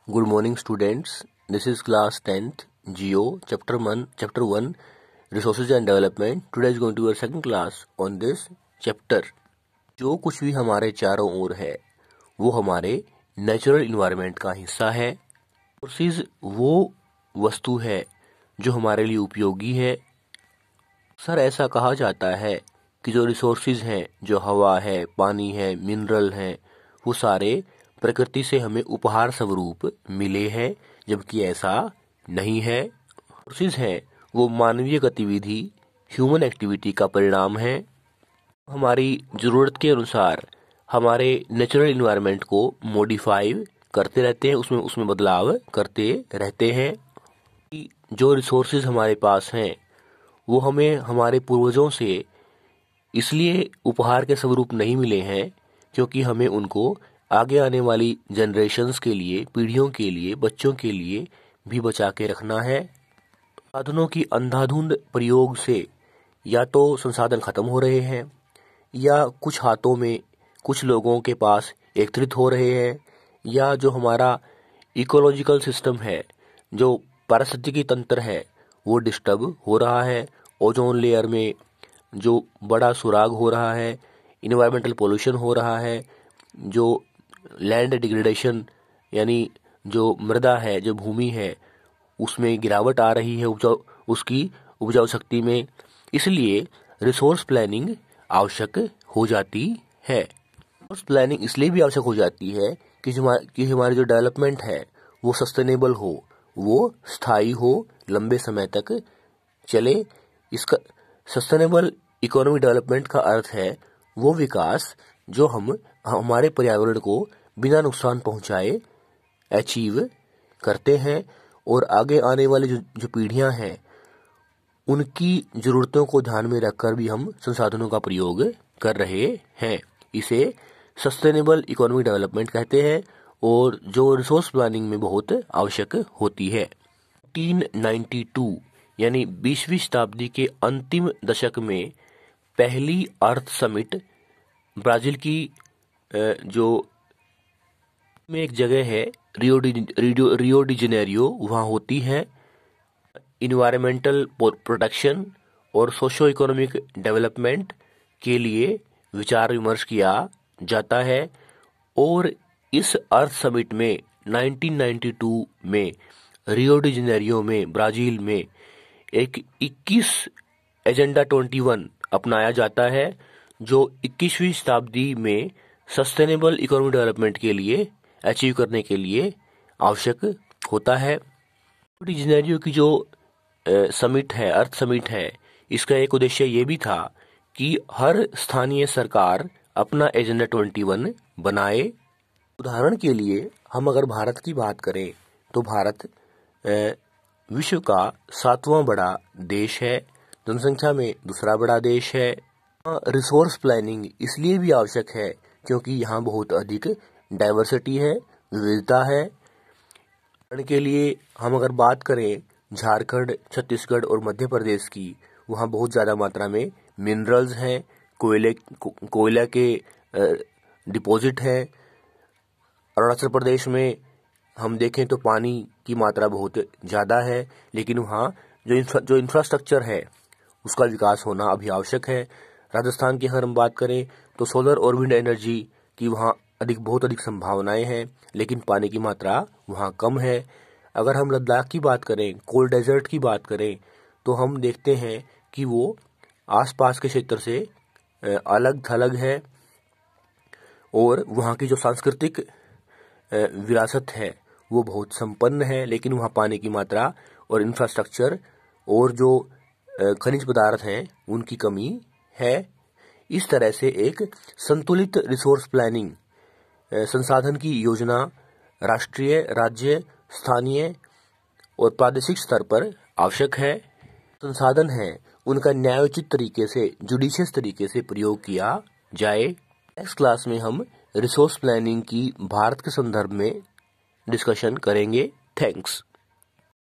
Good morning, students. This is class 10th Geo chapter 1 Resources and Development. Today is going to be our second class on this chapter. जो कुछ भी हमारे चारों ओर है वो हमारे नेचुरल इन्वायरमेंट का हिस्सा है। रिसोर्सेज वो वस्तु है जो हमारे लिए उपयोगी है। सर ऐसा कहा जाता है कि जो रिसोर्सेज हैं, जो हवा है, पानी है, मिनरल हैं, वो सारे प्रकृति से हमें उपहार स्वरूप मिले हैं, जबकि ऐसा नहीं है। रिसोर्सेज हैं वो मानवीय गतिविधि, ह्यूमन एक्टिविटी का परिणाम है। हमारी ज़रूरत के अनुसार हमारे नेचुरल इन्वायरमेंट को मॉडिफाई करते रहते हैं, उसमें बदलाव करते रहते हैं। जो रिसोर्सेज हमारे पास हैं वो हमें हमारे पूर्वजों से इसलिए उपहार के स्वरूप नहीं मिले हैं क्योंकि हमें उनको आगे आने वाली जनरेशन्स के लिए, पीढ़ियों के लिए, बच्चों के लिए भी बचा के रखना है। साधनों की अंधाधुंध प्रयोग से या तो संसाधन खत्म हो रहे हैं या कुछ हाथों में कुछ लोगों के पास एकत्रित हो रहे हैं, या जो हमारा इकोलॉजिकल सिस्टम है, जो पारिस्थितिकी तंत्र है, वो डिस्टर्ब हो रहा है। ओजोन लेयर में जो बड़ा सुराग हो रहा है, इन्वायरमेंटल पोल्यूशन हो रहा है, जो लैंड डिग्रेडेशन यानी जो मृदा है, जो भूमि है, उसमें गिरावट आ रही है उसकी उपजाऊ शक्ति में। इसलिए रिसोर्स प्लानिंग आवश्यक हो जाती है। रिसोर्स प्लानिंग इसलिए भी आवश्यक हो जाती है कि हमारी जो डेवलपमेंट है वो सस्टेनेबल हो, वो स्थायी हो, लंबे समय तक चले। इसका सस्टेनेबल इकोनॉमिक डेवलपमेंट का अर्थ है वो विकास जो हम हमारे पर्यावरण को बिना नुकसान पहुंचाए अचीव करते हैं और आगे आने वाली जो पीढ़ियां हैं उनकी जरूरतों को ध्यान में रखकर भी हम संसाधनों का प्रयोग कर रहे हैं। इसे सस्टेनेबल इकोनॉमिक डेवलपमेंट कहते हैं और जो रिसोर्स प्लानिंग में बहुत आवश्यक होती है। 1992 यानी 20वीं शताब्दी के अंतिम दशक में पहली अर्थ समिट ब्राजील की जो में एक जगह है रियो डी जेनेरियो, वहाँ होती है। इन्वायरमेंटल प्रोटेक्शन और सोशो इकोनॉमिक डेवलपमेंट के लिए विचार विमर्श किया जाता है और इस अर्थ समिट में 1992 में रियो डी जेनेरियो में ब्राजील में एक 21 एजेंडा 21 अपनाया जाता है जो 21वीं शताब्दी में सस्टेनेबल इकोनॉमिक डेवलपमेंट के लिए अचीव करने के लिए आवश्यक होता है। रियो डी जेनेरियो की जो समिट है, अर्थ समिट है, इसका एक उद्देश्य ये भी था कि हर स्थानीय सरकार अपना एजेंडा 21 बनाए। उदाहरण के लिए हम अगर भारत की बात करें तो भारत विश्व का 7वां बड़ा देश है, जनसंख्या में दूसरा बड़ा देश है। रिसोर्स प्लानिंग इसलिए भी आवश्यक है क्योंकि यहाँ बहुत अधिक डाइवर्सिटी है, विविधता है। उदाहरण के लिए हम अगर बात करें झारखंड, छत्तीसगढ़ और मध्य प्रदेश की, वहाँ बहुत ज़्यादा मात्रा में मिनरल्स हैं, कोयला के डिपॉजिट हैं। अरुणाचल प्रदेश में हम देखें तो पानी की मात्रा बहुत ज़्यादा है, लेकिन वहाँ जो इंफ्रास्ट्रक्चर है उसका विकास होना अभी आवश्यक है। राजस्थान की अगर हम बात करें तो सोलर और विंड एनर्जी की वहाँ बहुत अधिक संभावनाएं हैं, लेकिन पानी की मात्रा वहाँ कम है। अगर हम लद्दाख की बात करें, कोल्ड डेजर्ट की बात करें, तो हम देखते हैं कि वो आसपास के क्षेत्र से अलग थलग है और वहाँ की जो सांस्कृतिक विरासत है वो बहुत संपन्न है, लेकिन वहाँ पानी की मात्रा और इंफ्रास्ट्रक्चर और जो खनिज पदार्थ हैं उनकी कमी है। इस तरह से एक संतुलित रिसोर्स प्लानिंग, संसाधन की योजना राष्ट्रीय, राज्य, स्थानीय और प्रादेशिक स्तर पर आवश्यक है। संसाधन हैं उनका न्यायोचित तरीके से, जुडिशियस तरीके से प्रयोग किया जाए। नेक्स्ट क्लास में हम रिसोर्स प्लानिंग की भारत के संदर्भ में डिस्कशन करेंगे। थैंक्स।